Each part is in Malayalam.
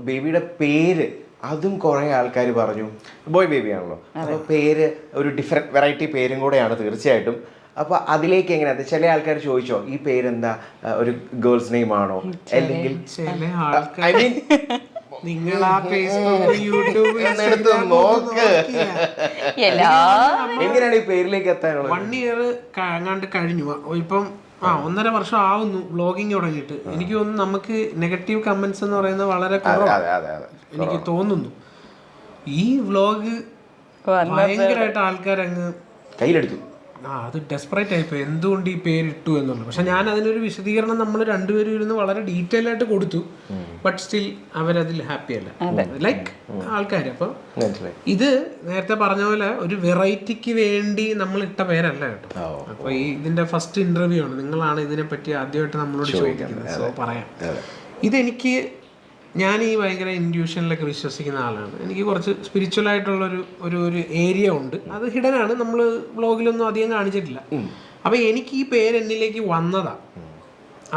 ബേബിയുടെ പേര് അതും കുറേ ആൾക്കാർ പറഞ്ഞു, ബോയ് ബേബി ആണല്ലോ, അപ്പോൾ പേര് ഒരു ഡിഫറെൻറ്റ് വെറൈറ്റി പേരും കൂടെയാണ് തീർച്ചയായിട്ടും. അപ്പോൾ അതിലേക്ക് എങ്ങനെയാണ്, ചില ആൾക്കാർ ചോദിച്ചോ ഈ പേരെന്താ ഒരു ഗേൾസ് നെയിം ആണോ, അല്ലെങ്കിൽ ഐ മീൻ നിങ്ങൾ ആ ഫേസ്ബുക്ക് യൂട്യൂബ് നോക്ക് എങ്ങനെയാണ് ഈ പേരിലേക്ക് എത്താനുള്ളത്? 1 year അങ്ങാണ്ട് കഴിഞ്ഞു. ഇപ്പം 1.5 വർഷം ആവുന്നു വ്ളോഗിങ് തുടങ്ങിയിട്ട്. എനിക്ക് തോന്നുന്നു നമുക്ക് നെഗറ്റീവ് കമന്റ്സ് എന്ന് പറയുന്നത് വളരെ കുറവാണ് എനിക്ക് തോന്നുന്നു. ഈ വ്ളോഗ് ഭയങ്കരമായിട്ട് ആൾക്കാരങ്ങ് കയ്യിലെടുത്തു. അത് ഡെസ്പറേറ്റ് ആയിപ്പോയി എന്തുകൊണ്ട് ഈ പേരിട്ടു എന്നുള്ളത്. പക്ഷെ ഞാൻ അതിനൊരു വിശദീകരണം നമ്മൾ രണ്ടുപേരും ഇരുന്ന് വളരെ ഡീറ്റെയിൽ ആയിട്ട് കൊടുത്തു. ബട്ട് സ്റ്റിൽ അവരതിൽ ഹാപ്പി അല്ല, ലൈക്ക് ആൾക്കാർ. അപ്പൊ ഇത് നേരത്തെ പറഞ്ഞ പോലെ ഒരു വെറൈറ്റിക്ക് വേണ്ടി നമ്മൾ ഇട്ട പേരല്ല കേട്ടോ. അപ്പൊ ഇതിന്റെ ഫസ്റ്റ് ഇന്റർവ്യൂ ആണ്, നിങ്ങളാണ് ഇതിനെ പറ്റി ആദ്യമായിട്ട് നമ്മളോട് ചോദിക്കുന്നത്. സോ പറയാം, ഇതെനിക്ക് ഞാൻ ഈ ഭയങ്കര ഇൻഡ്യൂഷനിലൊക്കെ വിശ്വസിക്കുന്ന ആളാണ്. എനിക്ക് കുറച്ച് സ്പിരിച്വൽ ആയിട്ടുള്ളൊരു ഒരു ഏരിയ ഉണ്ട്. അത് ഹിഡൻ ആണ്, നമ്മൾ വ്ളോഗിലൊന്നും അധികം കാണിച്ചിട്ടില്ല. അപ്പം എനിക്ക് ഈ പേര് എന്നിലേക്ക് വന്നതാ.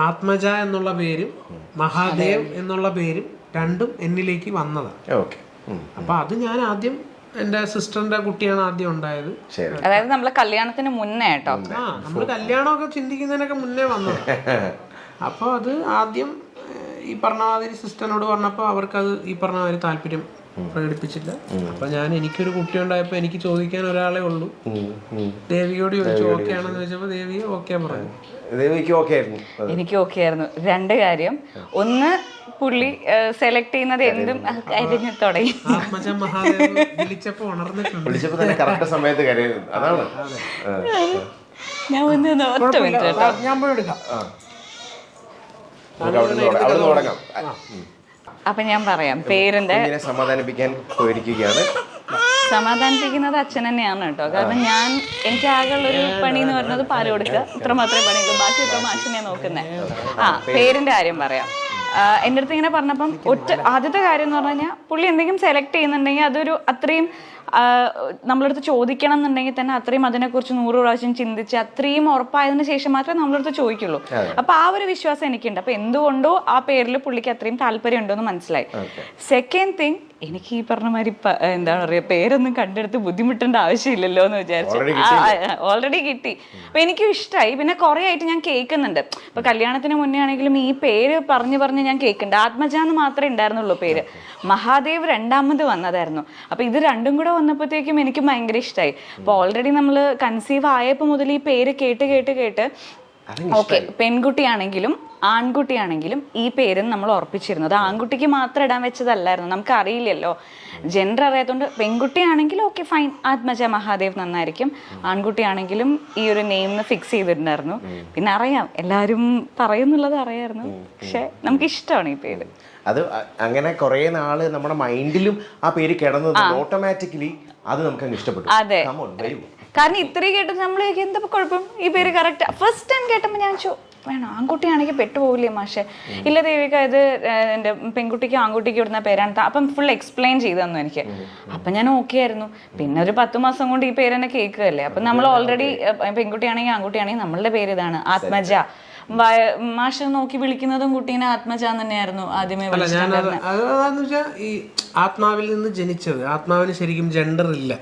ആത്മജ എന്നുള്ള പേരും മഹാദേവ് എന്നുള്ള പേരും രണ്ടും എന്നിലേക്ക് വന്നതാ. അപ്പം അത് ഞാൻ ആദ്യം എൻ്റെ സിസ്റ്ററിന്റെ കുട്ടിയാണ് ആദ്യം ഉണ്ടായത്. അതായത് നമ്മളെ കല്യാണത്തിന് മുന്നേ കേട്ടോ. നമ്മൾ കല്യാണമൊക്കെ ചിന്തിക്കുന്നതിനൊക്കെ മുന്നേ വന്നത്. അപ്പോൾ അത് ആദ്യം ഈ പറഞ്ഞ മാതിരി സിസ്റ്ററിനോട് പറഞ്ഞപ്പോൾ അവർക്കത് ഈ പറഞ്ഞ മാതിരി താല്പര്യം പ്രകടിപ്പിച്ചില്ല. അപ്പൊ ഞാൻ എനിക്കൊരു കുട്ടി ഉണ്ടായപ്പോ എനിക്ക് ചോദിക്കാൻ ഒരാളെ ഉള്ളൂ. ദേവിയോട് ചോദിച്ചു ഓക്കെ ആണെന്ന് ചോദിച്ചപ്പോ ദേവിയെ ഓക്കെ പറഞ്ഞു. എനിക്ക് ഓക്കെ ആയിരുന്നു. 2 കാര്യം. ഒന്ന്, പുള്ളി സെലക്ട് ചെയ്യുന്നത് എന്തും കഴിഞ്ഞു തുടങ്ങി. ആത്മജ മഹാദേവ് വിളിച്ചപ്പോ ഉണർന്നിട്ടുണ്ട്. ഞാൻ ഒന്ന് ഒറ്റ മിനിറ്റ് ഞാൻ പോയി എടുക്കാം. അപ്പൊ ഞാൻ പറയാം പേരിന്റെ സമാധാനിപ്പിക്കുന്നത് അച്ഛൻ തന്നെയാണ് കേട്ടോ. കാരണം എനിക്ക് ആകെയുള്ളൊരു പണി എന്ന് പറയുന്നത് പാല് കൊടുക്കുക, ഇത്ര മാത്രമേ പണിയുള്ളൂ. ബാക്കി ഇത്ര മാഷിനെ നോക്കുന്നത്. പേരിന്റെ കാര്യം പറയാം. എൻ്റെ അടുത്ത് ഇങ്ങനെ പറഞ്ഞപ്പം ആദ്യത്തെ കാര്യം എന്ന് പറഞ്ഞു കഴിഞ്ഞാൽ പുള്ളി എന്തെങ്കിലും സെലക്ട് ചെയ്യുന്നുണ്ടെങ്കിൽ അതൊരു അത്രയും നമ്മളടുത്ത് ചോദിക്കണം എന്നുണ്ടെങ്കിൽ തന്നെ അത്രയും അതിനെക്കുറിച്ച് 100 പ്രാവശ്യം ചിന്തിച്ച് അത്രയും ഉറപ്പായതിനു ശേഷം മാത്രമേ നമ്മളടുത്ത് ചോദിക്കുള്ളൂ. അപ്പൊ ആ ഒരു വിശ്വാസം എനിക്കുണ്ട്. അപ്പൊ എന്തുകൊണ്ടോ ആ പേരിൽ പുള്ളിക്ക് അത്രയും താല്പര്യം ഉണ്ടോ എന്ന് മനസ്സിലായി. സെക്കൻഡ് തിങ്, എനിക്ക് ഈ പറഞ്ഞ മാതിരി എന്താ പറയുക, പേരൊന്നും കണ്ടെടുത്ത് ബുദ്ധിമുട്ടേണ്ട ആവശ്യമില്ലല്ലോ എന്ന് വിചാരിച്ചു. ഓൾറെഡി കിട്ടി. അപ്പൊ എനിക്കും ഇഷ്ടമായി. പിന്നെ കുറെ ആയിട്ട് ഞാൻ കേൾക്കുന്നുണ്ട്. ഇപ്പൊ കല്യാണത്തിന് മുന്നേ ആണെങ്കിലും ഈ പേര് പറഞ്ഞ് ഞാൻ കേൾക്കുന്നുണ്ട്. ആത്മജ എന്ന് മാത്രമേ ഉണ്ടായിരുന്നുള്ളൂ പേര്. മഹാദേവ് 2ാമത് വന്നതായിരുന്നു. അപ്പൊ ഇത് രണ്ടും കൂടെ വന്നപ്പോഴത്തേക്കും എനിക്ക് ഭയങ്കര ഇഷ്ടമായി. അപ്പൊ ഓൾറെഡി നമ്മൾ കൺസീവ് ആയപ്പോ മുതൽ ഈ പേര് കേട്ട് ഓക്കെ, പെൺകുട്ടിയാണെങ്കിലും ആൺകുട്ടിയാണെങ്കിലും ഈ പേരും നമ്മൾ ഉറപ്പിച്ചിരുന്നത്. ആൺകുട്ടിക്ക് മാത്രം ഇടാൻ വെച്ചതല്ലായിരുന്നു, നമുക്ക് അറിയില്ലല്ലോ, ജെൻഡർ അറിയാത്തതുകൊണ്ട്. പെൺകുട്ടിയാണെങ്കിലും ഓക്കെ ഫൈൻ, ആത്മജ മഹാദേവ് നന്നായിരിക്കും. ആൺകുട്ടിയാണെങ്കിലും ഈ ഒരു നെയിം ഫിക്സ് ചെയ്തിട്ടുണ്ടായിരുന്നു. പിന്നെ അറിയാം, എല്ലാവരും പറയുന്നുള്ളത് അറിയായിരുന്നു. പക്ഷെ നമുക്ക് ഇഷ്ടമാണ് ഈ പേര്. അത് അങ്ങനെ കുറെ നാള് നമ്മുടെ മൈൻഡിലും ആ പേര് കിടന്നത് ഓട്ടോമാറ്റിക്കലി അത് നമുക്ക് അങ്ങ് ഇഷ്ടപ്പെട്ടു. അതെ, കാരണം ഇത്രയും കേട്ടിട്ട് നമ്മൾ എന്താ കുഴപ്പം, ഈ പേര് കറക്റ്റ്. ഫസ്റ്റ് ടൈം കേട്ടപ്പോൾ ഞാൻ വേണം ആൺകുട്ടിയാണെങ്കിൽ പെട്ടുപോകില്ലേ മാഷെ. ഇല്ല ദേവിക, ഇത് എൻ്റെ പെൺകുട്ടിക്കും ആൺകുട്ടിക്കും ഇടുന്ന പേരാണ്. അപ്പം ഫുൾ എക്സ്പ്ലെയിൻ ചെയ്തു തന്നു എനിക്ക്. അപ്പം ഞാൻ ഓക്കെ ആയിരുന്നു. പിന്നെ ഒരു 10 മാസം കൊണ്ട് ഈ പേര് തന്നെ കേൾക്കുകയല്ലേ. അപ്പം നമ്മൾ ഓൾറെഡി പെൺകുട്ടിയാണെങ്കിൽ ആൺകുട്ടിയാണെങ്കിൽ നമ്മളുടെ പേര് ഇതാണ് ആത്മജ. മാഷ നോക്കി വിളിക്കുന്നതും കുട്ടീനെ ആത്മജ തന്നെയായിരുന്നു ആദ്യമേ വിളിച്ചിട്ടുണ്ടായിരുന്നത്. ഈ ആത്മാവിൽ നിന്ന് ജനിച്ചത്, ആത്മാവിന് ശരിക്കും ജെൻഡർ ഇല്ല,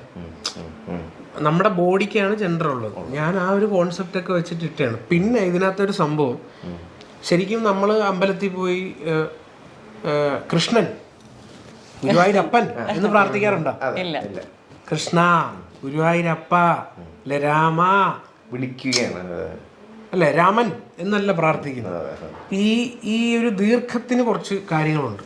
നമ്മുടെ ബോഡിക്കാണ് ജെൻഡർ ഉള്ളത്. ഞാൻ ആ ഒരു കോൺസെപ്റ്റ് ഒക്കെ വെച്ചിട്ട് ഇട്ടാണ്. പിന്നെ ഇതിനകത്തൊരു സംഭവം, ശരിക്കും നമ്മൾ അമ്പലത്തിൽ പോയി കൃഷ്ണൻ ഗുരുവായൂരപ്പൻ എന്ന് പ്രാർത്ഥിക്കാറുണ്ടോ? കൃഷ്ണ ഗുരുവായൂരപ്പ അല്ലെ, രാമ വിളിക്കുകയാണ് അല്ലെ, രാമൻ എന്നല്ല പ്രാർത്ഥിക്കുന്നത്. ഈ ഒരു ദീർഘത്തിന് കുറച്ച് കാര്യങ്ങളുണ്ട്.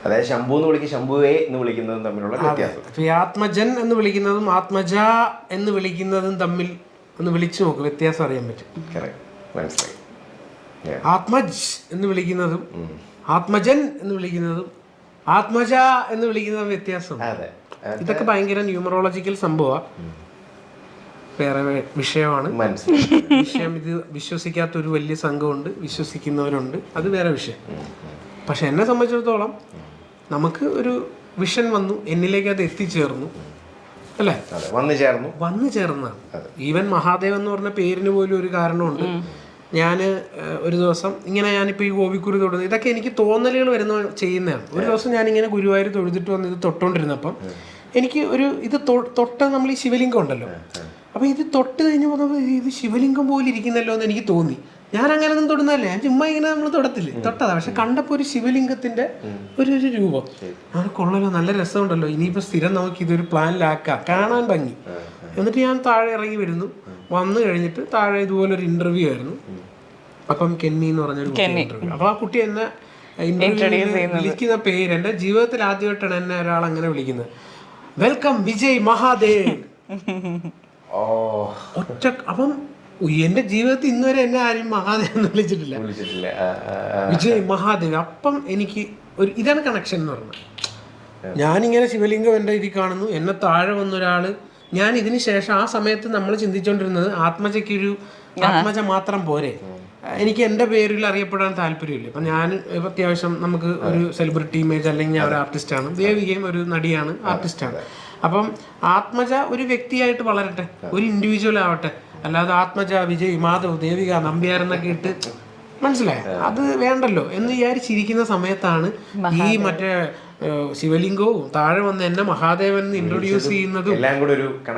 അതായത് ശംഭു എന്ന് വിളിക്കും, ശംഭുവേ എന്ന് വിളിക്കുന്നതും തമ്മിലുള്ള വ്യത്യാസം. ആത്മജൻ എന്ന് വിളിക്കുന്നതും ആത്മജ എന്ന് വിളിക്കുന്നതും തമ്മിൽ ഒന്ന് വിളിച്ചു നോക്ക്, വ്യത്യാസം അറിയാൻ പറ്റും. ആത്മജ് എന്ന് വിളിക്കുന്നതും ആത്മജൻ എന്ന് വിളിക്കുന്നതും ആത്മജ എന്ന് വിളിക്കുന്നതും വ്യത്യാസം. ഇതൊക്കെ ഭയങ്കര ന്യൂമറോളജിക്കൽ സംഭവമാണ്, വേറെ വിഷയമാണ്. വിഷയം ഇത് വിശ്വസിക്കാത്ത ഒരു വലിയ സംഘമുണ്ട്, വിശ്വസിക്കുന്നവരുണ്ട്, അത് വേറെ വിഷയം. പക്ഷെ എന്നെ സംബന്ധിച്ചിടത്തോളം നമുക്ക് ഒരു വിഷൻ വന്നു, എന്നിലേക്ക് അത് എത്തിച്ചേർന്നു അല്ലേ, വന്നു ചേർന്നതാണ്. ഈവൻ മഹാദേവ് എന്ന് പറഞ്ഞ പേരിന് പോലും ഒരു കാരണമുണ്ട്. ഞാൻ ഒരു ദിവസം ഇങ്ങനെ ഞാനിപ്പോൾ ഈ ഗോപിക്കുറി തൊടുന്നത് ഇതൊക്കെ എനിക്ക് തോന്നലുകൾ വരുന്ന ചെയ്യുന്നതാണ്. ഒരു ദിവസം ഞാനിങ്ങനെ ഗുരുവായൂർ തൊഴുതിട്ട് വന്ന് ഇത് തൊട്ടുകൊണ്ടിരുന്നപ്പം എനിക്ക് ഒരു ഇത് തൊട്ട നമ്മൾ ഈ ശിവലിംഗം ഉണ്ടല്ലോ, അപ്പോൾ ഇത് തൊട്ട് കഴിഞ്ഞപ്പോൾ ഇത് ശിവലിംഗം പോലെ ഇരിക്കുന്നല്ലോ എന്ന് എനിക്ക് തോന്നി. ഞാൻ അങ്ങനെ ഒന്നും തൊടുന്നതല്ലേ, ഞാൻ ചുമ്മാ ഇങ്ങനെ നമ്മൾ തൊട്ടതാ. പക്ഷെ കണ്ടപ്പോൾ ഒരു ശിവലിംഗത്തിന്റെ ഒരു രൂപം അത് കൊള്ളല്ലോ, നല്ല രസമുണ്ടല്ലോ, ഇനിയിപ്പോൾ സ്ഥിരം നമുക്ക് ഇതൊരു പ്ലാനിലാക്കാം, കാണാൻ ഭംഗി. എന്നിട്ട് ഞാൻ താഴെ ഇറങ്ങി വരുന്നു. വന്നു കഴിഞ്ഞിട്ട് താഴെ ഇതുപോലൊരു ഇന്റർവ്യൂ ആയിരുന്നു. അപ്പം കെന്നി എന്ന് പറഞ്ഞൊരു ഇന്റർവ്യൂ. അപ്പോൾ ആ കുട്ടി എന്നെ ഇന്റർവ്യൂ വിളിക്കുന്ന പേര്, എൻ്റെ ജീവിതത്തിൽ ആദ്യമായിട്ടാണ് എന്നെ ഒരാൾ അങ്ങനെ വിളിക്കുന്നത്. വെൽക്കം വിജയ് മഹാദേവ്. ഒറ്റ അപ്പം എന്റെ ജീവിതത്തിൽ ഇന്നുവരെ എന്നെ ആരും മഹാദേവ് എന്ന് വിളിച്ചിട്ടില്ല. വിജയ് മഹാദേവ്. അപ്പം എനിക്ക് ഒരു ഇതാണ് കണക്ഷൻ എന്ന് പറഞ്ഞത്. ഞാനിങ്ങനെ ശിവലിംഗം എൻ്റെ ഇതിൽ കാണുന്നു, എന്നെ താഴെ വന്നൊരാള്. ഞാൻ ഇതിന് ശേഷം ആ സമയത്ത് നമ്മൾ ചിന്തിച്ചുകൊണ്ടിരുന്നത് ആത്മജ മാത്രം പോരെ, എനിക്ക് എൻ്റെ പേരിൽ അറിയപ്പെടാൻ താല്പര്യമില്ല. ഇപ്പം ഞാൻ അത്യാവശ്യം നമുക്ക് ഒരു സെലിബ്രിറ്റി ഇമേജ്, അല്ലെങ്കിൽ ഞാൻ ഒരു ആർട്ടിസ്റ്റാണ്, ദേവികയും ഒരു നടിയാണ്, ആർട്ടിസ്റ്റാണ്. അപ്പം ആത്മജ ഒരു വ്യക്തിയായിട്ട് വളരട്ടെ, ഒരു ഇൻഡിവിജ്വൽ ആവട്ടെ. അല്ലാതെ ആത്മജ, വിജയ്, മാധവ്, ദേവിക, നമ്പ്യാരെന്നൊക്കെ ഇട്ട് മനസ്സിലായ അത് വേണ്ടല്ലോ എന്ന് വിചാരിച്ചിരിക്കുന്ന സമയത്താണ് ഈ മറ്റേ ശിവലിംഗവും താഴെ വന്ന് എന്നെ മഹാദേവൻ ഇൻട്രൊഡ്യൂസ് ചെയ്യുന്നതും.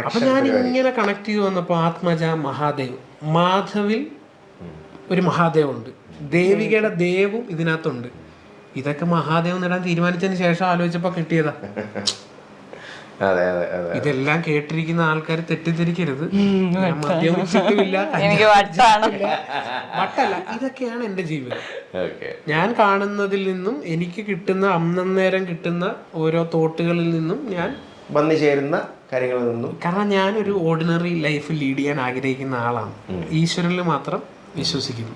അപ്പൊ ഞാൻ ഇങ്ങനെ കണക്ട് ചെയ്ത് വന്നപ്പോ ആത്മജ, മഹാദേവ്, മാധവിൽ ഒരു മഹാദേവ് ഉണ്ട്, ദേവികയുടെ ദേവും ഇതിനകത്തുണ്ട്. ഇതൊക്കെ മഹാദേവ് നേടാൻ തീരുമാനിച്ചതിന് ശേഷം ആലോചിച്ചപ്പോ കിട്ടിയതാ. ഇതെല്ലാം കേട്ടിരിക്കുന്ന ആൾക്കാർ തെറ്റിദ്ധരിക്കരുത്, വട്ടല്ല, ഇതൊക്കെയാണ് എന്റെ ജീവിതം. ഞാൻ കാണുന്നതിൽ നിന്നും എനിക്ക് കിട്ടുന്ന അന്നേരം കിട്ടുന്ന ഓരോ തോട്ടുകളിൽ നിന്നും ഞാൻ വന്നു ചേരുന്ന കാര്യങ്ങളിൽ നിന്നും. കാരണം ഞാനൊരു ഓർഡിനറി ലൈഫ് ലീഡ് ചെയ്യാൻ ആഗ്രഹിക്കുന്ന ആളാണ്. ഈശ്വരനിൽ മാത്രം വിശ്വസിക്കുന്നു,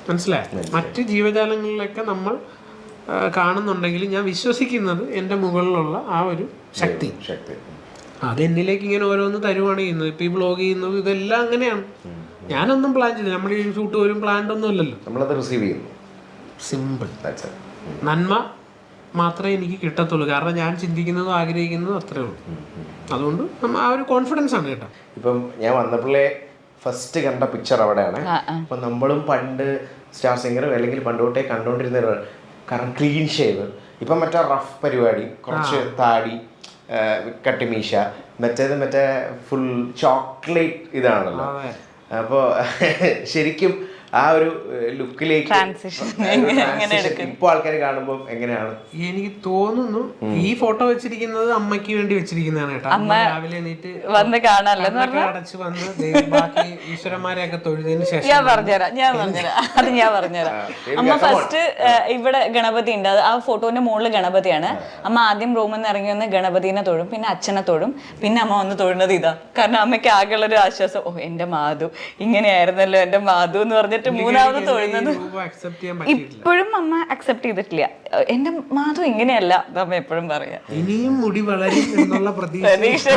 മനസ്സിലായി. മറ്റ് ജീവജാലങ്ങളിലൊക്കെ നമ്മൾ കാണുന്നുണ്ടെങ്കിൽ ഞാൻ വിശ്വസിക്കുന്നത് എൻ്റെ മുകളിലുള്ള ആ ഒരു ശക്തി, അത് എന്നിലേക്ക് ഇങ്ങനെ ഓരോന്ന് തരുവാണ് ചെയ്യുന്നത്. ഇപ്പൊ ഈ ബ്ലോഗ് ചെയ്യുന്നത് ഇതെല്ലാം അങ്ങനെയാണ്. ഞാനൊന്നും പ്ലാൻ ചെയ്തില്ല, നമ്മൾ ഈ ഷൂട്ട് പോലും പ്ലാൻഡ് ഒന്നും അല്ലല്ലോ, നമ്മളത് റിസീവ് ചെയ്യുന്നു. സിമ്പിൾ നന്മ മാത്രമേ എനിക്ക് കിട്ടത്തുള്ളൂ. കാരണം ഞാൻ ചിന്തിക്കുന്നതും ആഗ്രഹിക്കുന്നതും അത്രേ ഉള്ളൂ. അതുകൊണ്ട് ആ ഒരു കോൺഫിഡൻസ് ആണ് കേട്ടോ. ഇപ്പം ഞാൻ വന്നപ്പോഴേ ഫസ്റ്റ് കണ്ട പിക്ചർ അവിടെയാണ്. അപ്പം നമ്മളും പണ്ട് സ്റ്റാർ സിംഗറും അല്ലെങ്കിൽ പണ്ട് തൊട്ടേ കണ്ടുകൊണ്ടിരുന്ന, കാരണം ക്ലീൻ ഷേവ്. ഇപ്പം മറ്റേ റഫ് പരിപാടി, കുറച്ച് താടി, കട്ടിമീശ, മറ്റേ ഫുൾ ചോക്ലേറ്റ് ഇതാണല്ലോ. അപ്പോൾ ശരിക്കും ആ ഒരു ലുക്കിലേക്ക് ഇപ്പൊ ആൾക്കാർ കാണുമ്പോൾ എങ്ങനെയാണ്? എനിക്ക് തോന്നുന്നു ഈ ഫോട്ടോ വെച്ചിരിക്കുന്നത് അമ്മയ്ക്ക് വേണ്ടി വെച്ചിരിക്കുന്നതാണ് കേട്ടോ. അമ്മ രാവിലെ എണീറ്റ് വന്ന് കാണാനല്ലോ അടച്ച് വന്ന് ബാക്കി ഈശ്വരന്മാരെയൊക്കെ തൊഴുതിന് ശേഷം ഞാൻ പറഞ്ഞുതരാം. അമ്മ ഫസ്റ്റ് ഇവിടെ ഗണപതി ഉണ്ട്, ആ ഫോട്ടോന്റെ മുകളിൽ ഗണപതിയാണ്. അമ്മ ആദ്യം റൂമിൽ നിന്ന് ഇറങ്ങി വന്ന് ഗണപതിനെ തൊഴും, പിന്നെ അച്ഛനെ തൊഴും, പിന്നെ അമ്മ വന്ന് തൊഴുന്നത് ഇതാ. കാരണം അമ്മയ്ക്ക് ആകെയുള്ളൊരു ആശ്വാസം, ഓ എന്റെ മാധു ഇങ്ങനെയായിരുന്നല്ലോ എന്റെ മാധു എന്ന് പറഞ്ഞിട്ട് മൂന്നാമത് തൊഴുന്നത്. ഇപ്പോഴും അമ്മ അക്സെപ്റ്റ് ചെയ്തിട്ടില്ല, എന്റെ മാധു ഇങ്ങനെയല്ല അമ്മ എപ്പോഴും പറയാ. ഇനിയും മുടി വളരും എന്നുള്ള പ്രതീക്ഷ